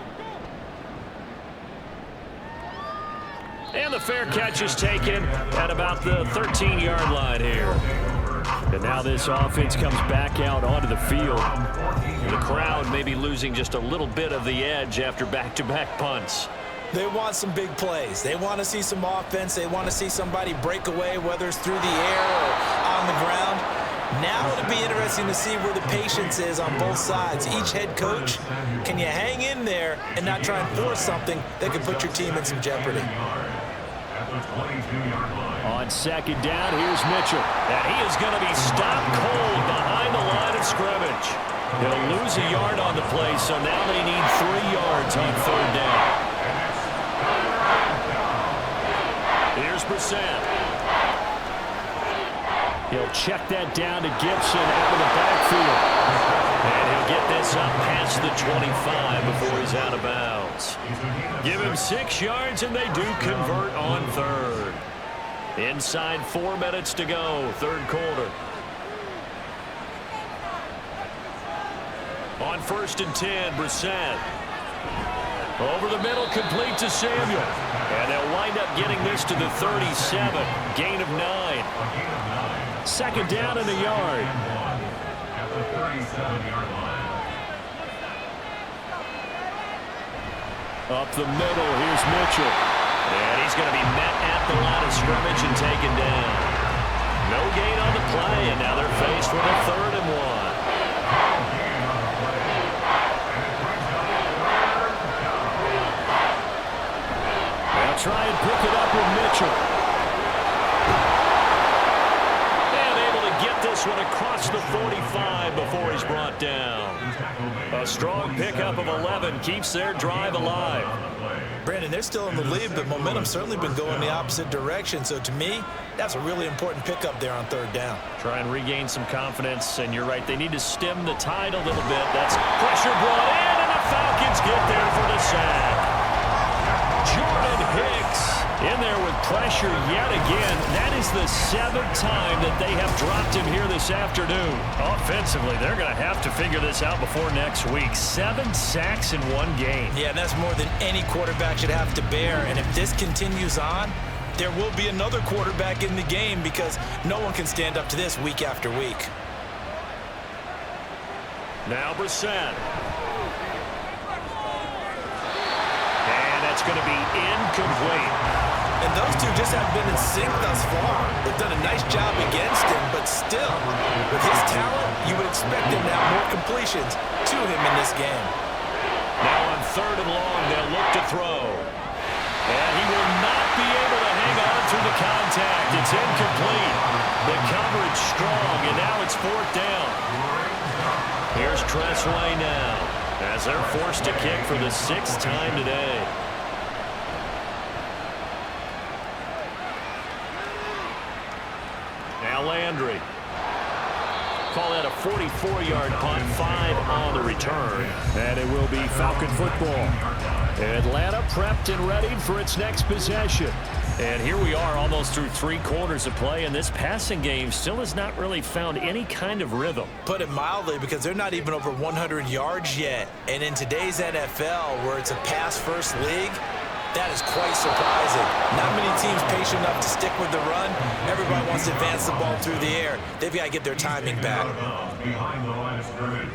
And the fair catch is taken at about the 13-yard line here. And now this offense comes back out onto the field. The crowd may be losing just a little bit of the edge after back-to-back punts. They want some big plays. They want to see some offense. They want to see somebody break away, whether it's through the air or on the ground. Now it'll be interesting to see where the patience is on both sides. Each head coach, can you hang in there and not try and force something that could put your team in some jeopardy? On 2nd down, here's Mitchell. And he is going to be stopped cold behind the line of scrimmage. He'll lose a yard on the play, so now they need 3 yards on 3rd down. Here's Brissett. He'll check that down to Gibson out of the backfield. And he'll get this up past the 25 before he's out of bounds. Give him 6 yards, and they do convert on 3rd. Inside 4 minutes to go, 3rd quarter. On 1st and 10, Brissett. Over the middle, complete to Samuel. And they'll wind up getting this to the 37. Gain of 9. 2nd down and a yard. At the 37-yard line. Up the middle, here's Mitchell. And he's going to be met at the line of scrimmage and taken down. No gain on the play, and now they're faced with a 3rd and 1. They'll try and pick it up with Mitchell. And able to get this one across the 45 before he's brought down. A strong pickup of 11 keeps their drive alive. Brandon, they're still in the lead, but momentum's certainly been going the opposite direction. So to me, that's a really important pickup there on 3rd down. Try and regain some confidence, and you're right, they need to stem the tide a little bit. That's pressure brought in, and the Falcons get there for the sack. Jordan Hicks in there with pressure yet again. That is the 7th time that they have dropped him here this afternoon. Offensively, they're going to have to figure this out before next week. 7 sacks in one game. Yeah, and that's more than any quarterback should have to bear. And if this continues on, there will be another quarterback in the game because no one can stand up to this week after week. Now Brissett. And that's going to be incomplete. And those two just haven't been in sync thus far. They've done a nice job against him, but still, with his talent, you would expect him to have more completions to him in this game. Now on 3rd and long, they'll look to throw. And he will not be able to hang on through the contact. It's incomplete. The coverage strong, and now it's 4th down. Here's Tressway now, as they're forced to kick for the 6th time today. Now Landry. Call that a 44-yard punt, 5 on the return. And it will be Falcon football. Atlanta prepped and ready for its next possession. And here we are almost through 3 quarters of play, and this passing game still has not really found any kind of rhythm. Put it mildly, because they're not even over 100 yards yet. And in today's NFL, where it's a pass-first league, that is quite surprising. Not many teams patient enough to stick with the run. Everybody wants to advance the ball through the air. They've got to get their timing back. Behind the line of scrimmage.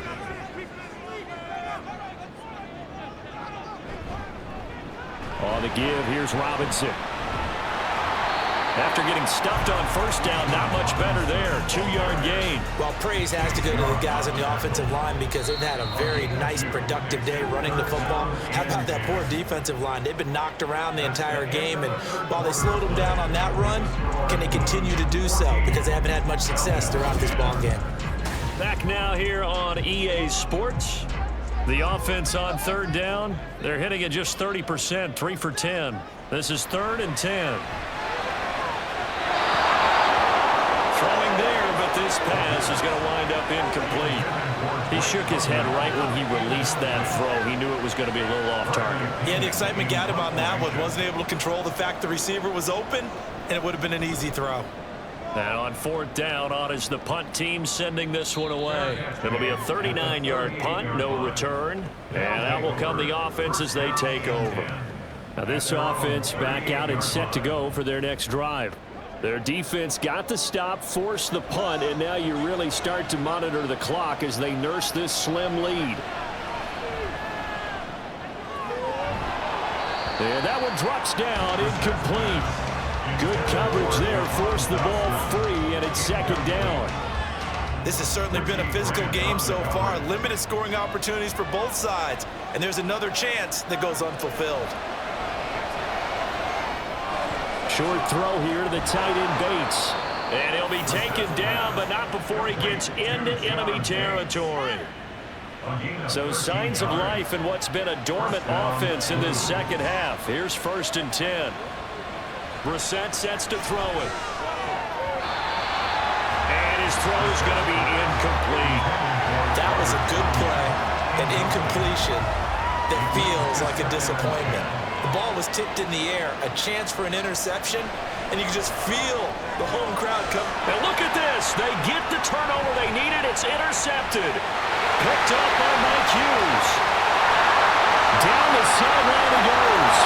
On the give, here's Robinson. After getting stuffed on 1st down, not much better there. 2-yard gain. Well, praise has to go to the guys on the offensive line because they've had a very nice, productive day running the football. How about that poor defensive line? They've been knocked around the entire game, and while they slowed them down on that run, can they continue to do so? Because they haven't had much success throughout this ball game. Back now here on EA Sports. The offense on 3rd down, they're hitting at just 30%, 3 for 10. This is 3rd and 10. Throwing there, but this pass is going to wind up incomplete. He shook his head right when he released that throw. He knew it was going to be a little off target. Yeah, the excitement got him on that one. Wasn't able to control the fact the receiver was open, and it would have been an easy throw. Now on 4th down, on is the punt team sending this one away. It'll be a 39-yard punt, no return. And out will come the offense as they take over. Now this offense back out and set to go for their next drive. Their defense got the stop, forced the punt, and now you really start to monitor the clock as they nurse this slim lead. And that one drops down, incomplete. Good coverage there, forced the ball free, and it's 2nd down. This has certainly been a physical game so far. Limited scoring opportunities for both sides. And there's another chance that goes unfulfilled. Short throw here to the tight end Bates. And he'll be taken down, but not before he gets into enemy territory. So signs of life in what's been a dormant offense in this 2nd half. Here's 1st and 10. Brissett sets to throw it. And his throw is going to be incomplete. That was a good play, an incompletion that feels like a disappointment. The ball was tipped in the air, a chance for an interception, and you can just feel the home crowd come. Now look at this. They get the turnover they needed. It's intercepted. Picked up by Mike Hughes. Down the sideline he goes.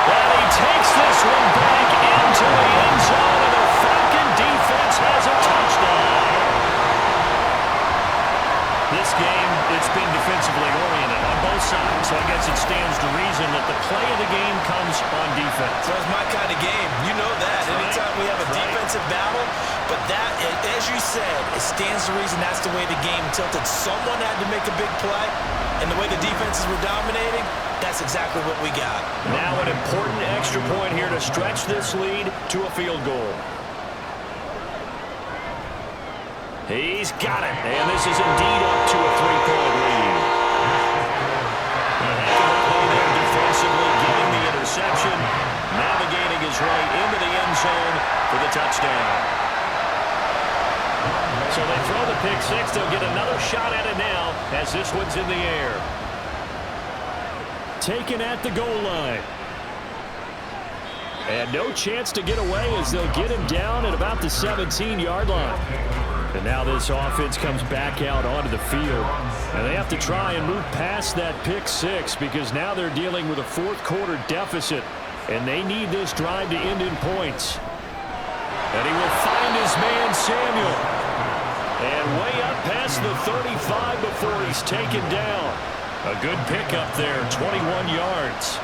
And he takes this one back into the end zone, and the Falcon defense has a touchdown. This game, it's been defensively oriented on both sides, so I guess it stands to reason play of the game comes on defense. So it's my kind of game. You know that. Anytime we have a defensive battle, but that, as you said, it stands to reason that's the way the game tilted. Someone had to make a big play, and the way the defenses were dominating, that's exactly what we got. Now an important extra point here to stretch this lead to a field goal. He's got it, and this is indeed up to a 3-point lead. A heck of a play there defensively, getting the interception, navigating his way into the end zone for the touchdown. So they throw the pick six. They'll get another shot at it now as this one's in the air. Taken at the goal line. And no chance to get away as they'll get him down at about the 17-yard line. And now this offense comes back out onto the field. And they have to try and move past that pick six because now they're dealing with a fourth-quarter deficit. And they need this drive to end in points. And he will find his man, Samuel. And way up past the 35 before he's taken down. A good pickup there, 21 yards.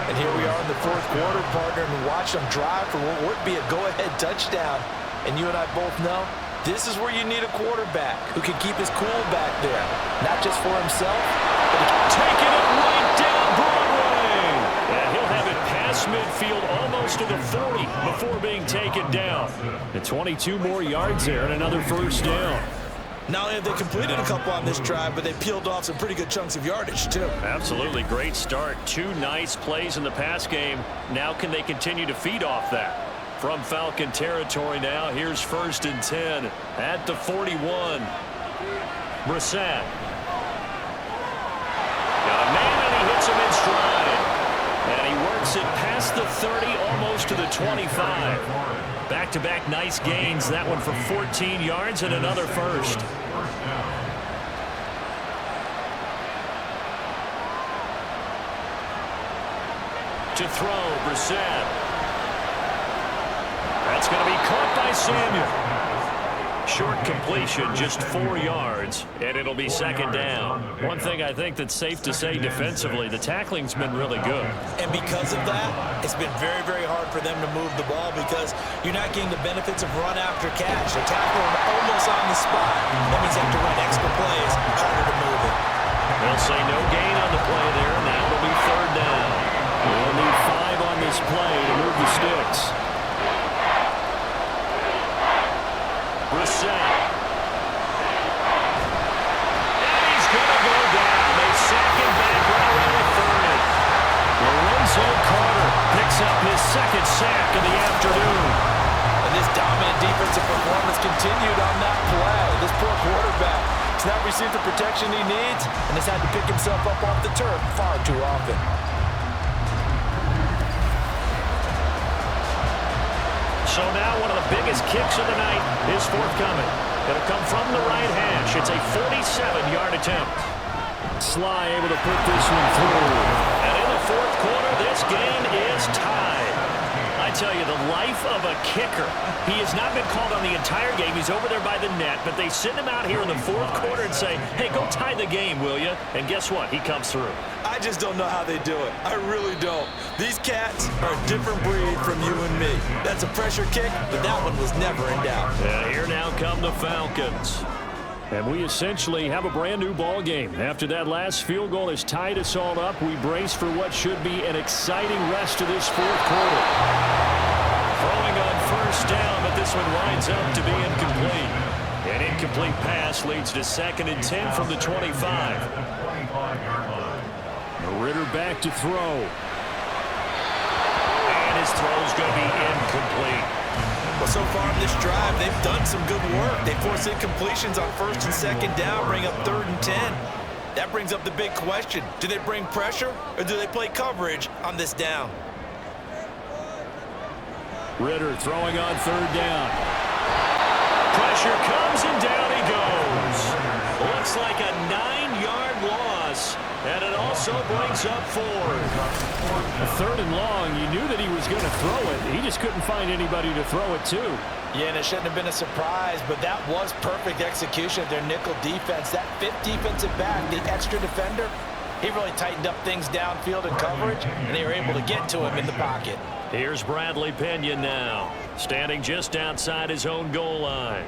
And here we are in the fourth quarter, partner, and watch them drive for what would be a go-ahead touchdown. And you and I both know this is where you need a quarterback who can keep his cool back there. Not just for himself, but taking it right down Broadway. And he'll have it past midfield almost to the 40 before being taken down. And 22 more yards there and another first down. Not only have they completed a couple on this drive, but they peeled off some pretty good chunks of yardage, too. Absolutely. Great start. 2 nice plays in the pass game. Now can they continue to feed off that? From Falcon territory now, here's 1st and 10 at the 41. Brissett. Got a man, and he hits him in stride. And he works it past the 30, almost to the 25. Back-to-back nice gains. That one for 14 yards and another first. To throw, Brissett. That's going to be caught by Samuel. Short completion, just 4 yards, and it'll be 2nd down. One thing I think that's safe to say defensively, the tackling's been really good. And because of that, it's been very, very hard for them to move the ball because you're not getting the benefits of run after catch. They're tackling almost on the spot. That means they have to run extra plays, harder to move it. They'll say no gain on the play there. Now it'll be 3rd down. We'll need 5 on this play to move the sticks. Brissett. And he's going to go down. They sack him back right around the 30. Lorenzo Carter picks up his 2nd sack of the afternoon. And this dominant defensive performance continued on that play. This poor quarterback has not received the protection he needs and has had to pick himself up off the turf far too often. So now one of the biggest kicks of the night is forthcoming. It'll come from the right hash. It's a 47-yard attempt. Sly able to put this one through. And in the 4th quarter, this game is tied. I tell you, the life of a kicker. He has not been called on the entire game. He's over there by the net, but they send him out here in the 4th quarter and say, hey, go tie the game, will you? And guess what? He comes through. I just don't know how they do it. I really don't. These cats are a different breed from you and me. That's a pressure kick, but that one was never in doubt. And here now come the Falcons. And we essentially have a brand-new ball game. After that last field goal has tied us all up, we brace for what should be an exciting rest of this 4th quarter. Throwing on 1st down, but this one winds up to be incomplete. An incomplete pass leads to 2nd and 10 from the 25. Ritter back to throw. And his throw's going to be incomplete. Well, so far in this drive, they've done some good work. They force incompletions on 1st and 2nd down, bring up 3rd and 10. That brings up the big question. Do they bring pressure or do they play coverage on this down? Ritter throwing on 3rd down. Pressure comes and down he goes. Looks like a 9-yard loss. And it also brings up 4. A 3rd and long, you knew that he was going to throw it. He just couldn't find anybody to throw it to. Yeah, and it shouldn't have been a surprise, but that was perfect execution of their nickel defense. That 5th defensive back, the extra defender, He really tightened up things downfield in coverage, and they were able to get to him in the pocket. Here's Bradley Pinion now, standing just outside his own goal line.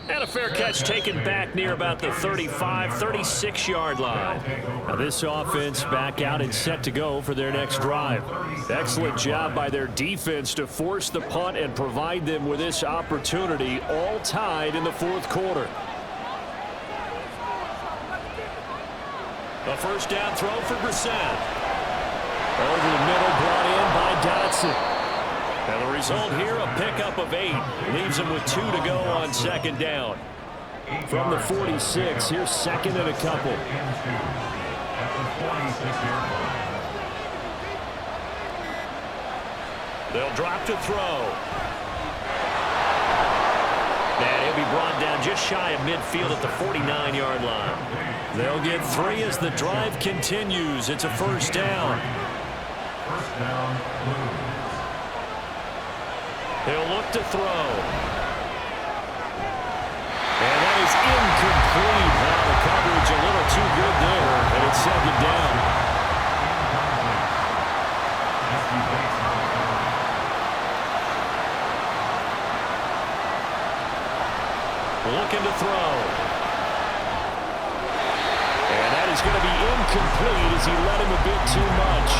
And a fair catch taken back near about the 35, 36-yard line. Now this offense back out and set to go for their next drive. Excellent job by their defense to force the punt and provide them with this opportunity, all tied in the fourth quarter. A first down throw for Brissett. Over the middle, brought in by Dotson. And the result here, a pickup of 8. Leaves him with 2 to go on second down. From the 46, here's second and a couple. They'll drop to throw. And he'll be brought down just shy of midfield at the 49-yard line. They'll get 3 as the drive continues. It's a first down. First down, Blues. They'll look to throw. And that is incomplete. Now the coverage a little too good there, and it's second down. Looking to throw. And that is going to be incomplete as he let him a bit too much.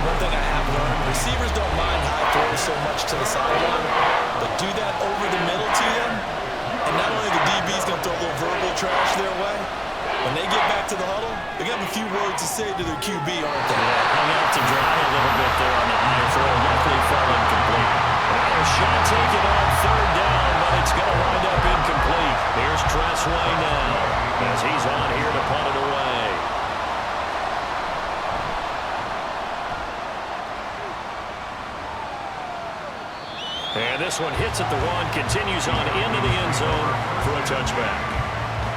One thing I have learned, receivers don't mind high throws so much to the sideline, but do that over the middle to them, and not only the DB's going to throw a little verbal trash their way, when they get back to the huddle, they got a few words to say to their QB, aren't they? Yeah, hung out to dry a little bit there on the high throw. Luckily fell incomplete. Now a shot taken on third down, but it's going to wind up incomplete. Here's Tressway now, as he's on here to punt it away. And this one hits at the 1, continues on into the end zone for a touchback.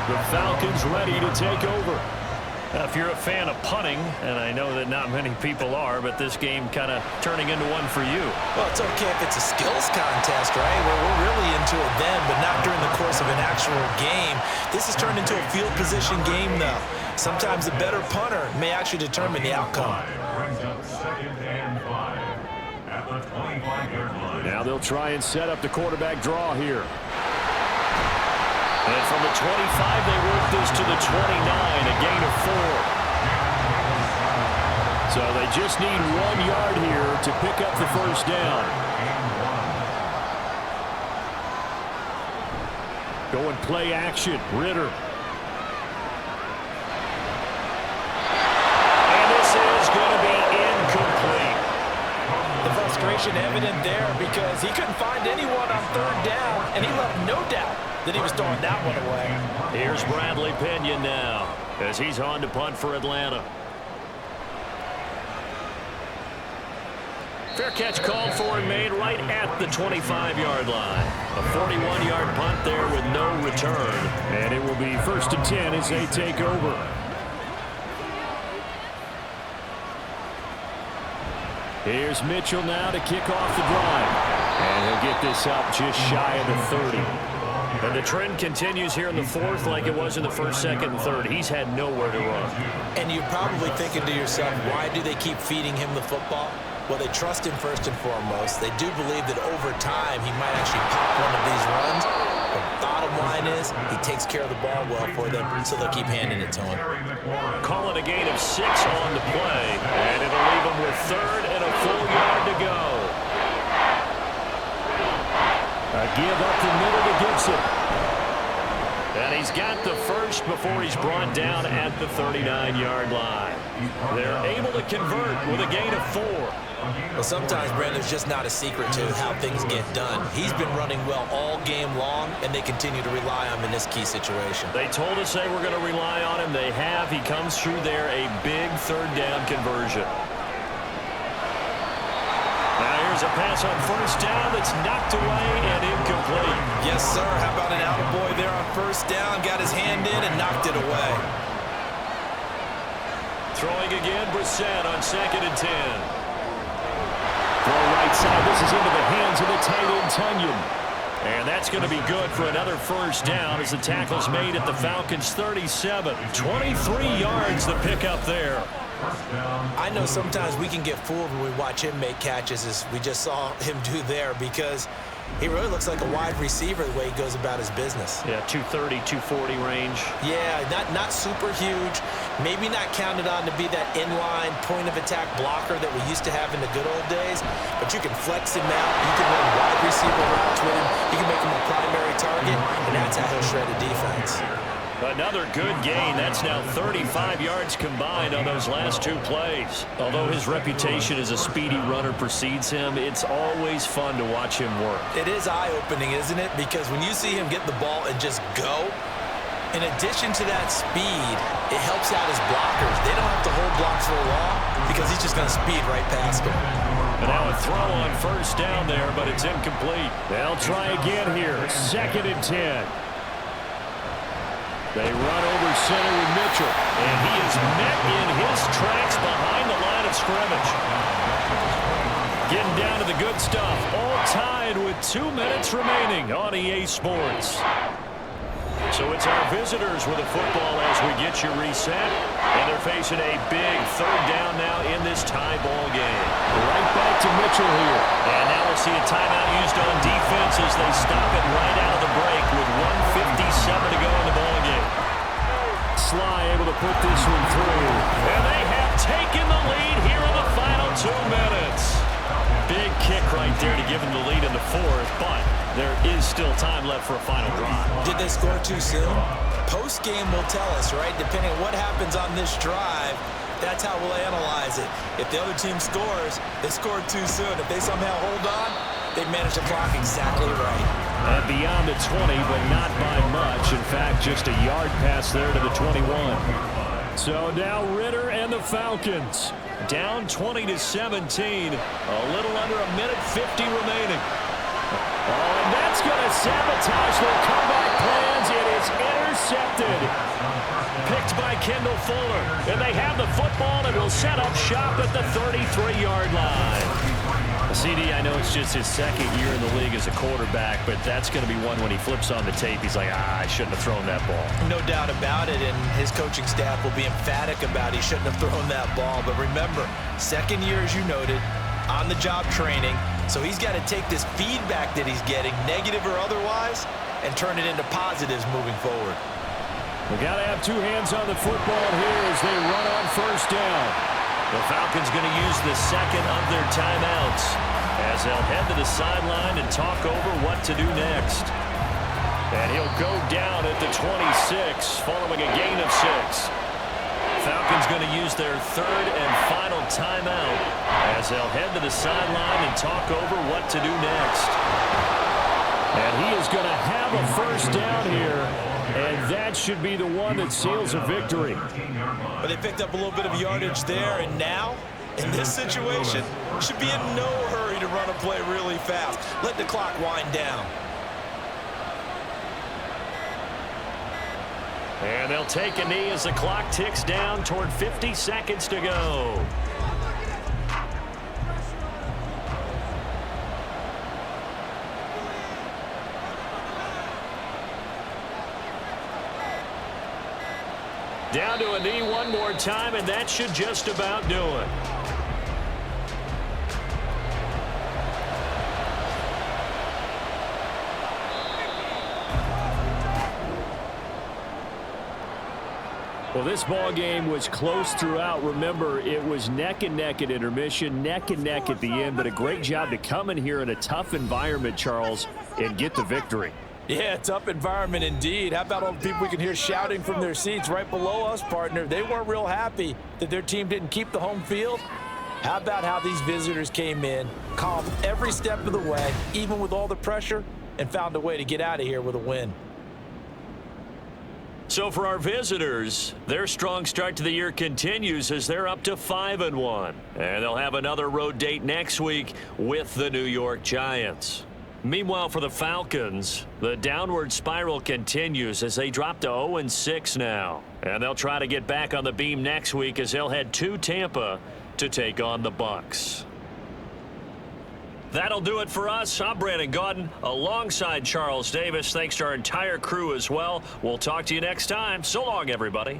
The Falcons ready to take over. Now, if you're a fan of punting, and I know that not many people are, but this game kind of turning into one for you. Well, it's okay if it's a skills contest, right? Where we're really into it then, but not during the course of an actual game. This has turned into a field position game, though. Sometimes the better punter may actually determine the outcome. Brings up second and 5 at the 25-yard line. Now they'll try and set up the quarterback draw here. And from the 25, they work this to the 29, a gain of 4. So they just need 1 yard here to pick up the first down. Going play action, Ritter. And this is going to be incomplete. The frustration evident there because he couldn't find anyone on third down, and he left no doubt that he was throwing that one away. Here's Bradley Pinion now as he's on to punt for Atlanta. Fair catch called for and made right at the 25-yard line. A 41-yard punt there with no return. And it will be first and 10 as they take over. Here's Mitchell now to kick off the drive. And he'll get this up just shy of the 30. And the trend continues here in the fourth like it was in the first, second, and third. He's had nowhere to run. And you're probably thinking to yourself, why do they keep feeding him the football? Well, they trust him first and foremost. They do believe that over time he might actually pop one of these runs. But the bottom line is he takes care of the ball well for them, so they'll keep handing it to him. Call it a gain of 6 on the play, and it'll leave him with third and a full yard to go. A give up the middle to Gibson. And he's got the first before he's brought down at the 39-yard line. They're able to convert with a gain of 4. Well, sometimes, Brandon, there's just not a secret to how things get done. He's been running well all game long, and they continue to rely on him in this key situation. They told us they were going to rely on him. They have. He comes through there, a big third down conversion. Now here's a pass on first down that's knocked away and incomplete. Yes, sir. How about an attaboy there on first down? Got his hand in and knocked it away. Throwing again, Brissett on second and 10. Throw right side. This is into the hands of the tight end, Tunyon. And that's going to be good for another first down as the tackle's made at the Falcons' 37. 23 yards to pick up there. I know sometimes we can get fooled when we watch him make catches, as we just saw him do there, because he really looks like a wide receiver the way he goes about his business. Yeah, 230, 240 range. Yeah, not super huge. Maybe not counted on to be that inline point-of-attack blocker that we used to have in the good old days, but you can flex him out. You can run wide receiver routes with him. You can make him a primary target, and that's how he'll shred a defense. Another good gain. That's now 35 yards combined on those last two plays. Although his reputation as a speedy runner precedes him, it's always fun to watch him work. It is eye-opening, isn't it? Because when you see him get the ball and just go, in addition to that speed, it helps out his blockers. They don't have to hold blocks for long because he's just going to speed right past them. And now a throw on first down there, but it's incomplete. They'll try again here. 2nd and 10. They run over center with Mitchell, and he is met in his tracks behind the line of scrimmage. Getting down to the good stuff, all tied with 2 minutes remaining on EA Sports. So it's our visitors with the football as we get you reset, and they're facing a big 3rd down now in this tie ball game. Right back to Mitchell here. And now we'll see a timeout used on defense as they stop it right out of the break with 1:57 to go in the ball game. Sly able to put this one through. And they have taken the lead here in the final 2 minutes. Big kick right there to give them the lead in the 4th, but there is still time left for a final drive. Did they score too soon? Post-game will tell us, right? Depending on what happens on this drive, that's how we'll analyze it. If the other team scores, they scored too soon. If they somehow hold on, they manage the clock exactly right. And beyond the 20, but not by much. In fact, just a yard pass there to the 21. So now Ritter and the Falcons down 20-17. A little under a minute 50 remaining. Oh, and that's going to sabotage their comeback plans. It is intercepted. Picked by Kendall Fuller. And they have the football and will set up shop at the 33-yard line. CD, I know it's just his 2nd year in the league as a quarterback, but that's going to be one when he flips on the tape. He's like, I shouldn't have thrown that ball. No doubt about it, and his coaching staff will be emphatic about he shouldn't have thrown that ball. But remember, 2nd year, as you noted, on-the-job training, so he's got to take this feedback that he's getting, negative or otherwise, and turn it into positives moving forward. We got to have 2 hands on the football here as they run on first down. The Falcons going to use the 2nd of their timeouts as they'll head to the sideline and talk over what to do next. And he'll go down at the 26 following a gain of 6. Falcons going to use their 3rd and final timeout as they'll head to the sideline and talk over what to do next. And he is going to have a first down here, and that should be the one that seals a victory. But they picked up a little bit of yardage there, and now, in this situation, should be in no hurry to run a play really fast. Let the clock wind down. And they'll take a knee as the clock ticks down toward 50 seconds to go. Down to a knee one more time, and that should just about do it. Well, this ball game was close throughout. Remember, it was neck and neck at intermission, neck and neck at the end, but a great job to come in here in a tough environment, Charles, and get the victory. Yeah, tough environment indeed. How about all the people we can hear shouting from their seats right below us, partner? They weren't real happy that their team didn't keep the home field. How about how these visitors came in, calm every step of the way, even with all the pressure, and found a way to get out of here with a win. So for our visitors, their strong start to the year continues as they're up to 5-1. And they'll have another road date next week with the New York Giants. Meanwhile, for the Falcons, the downward spiral continues as they drop to 0-6 now. And they'll try to get back on the beam next week as they'll head to Tampa to take on the Bucs. That'll do it for us. I'm Brandon Gaudin alongside Charles Davis. Thanks to our entire crew as well. We'll talk to you next time. So long, everybody.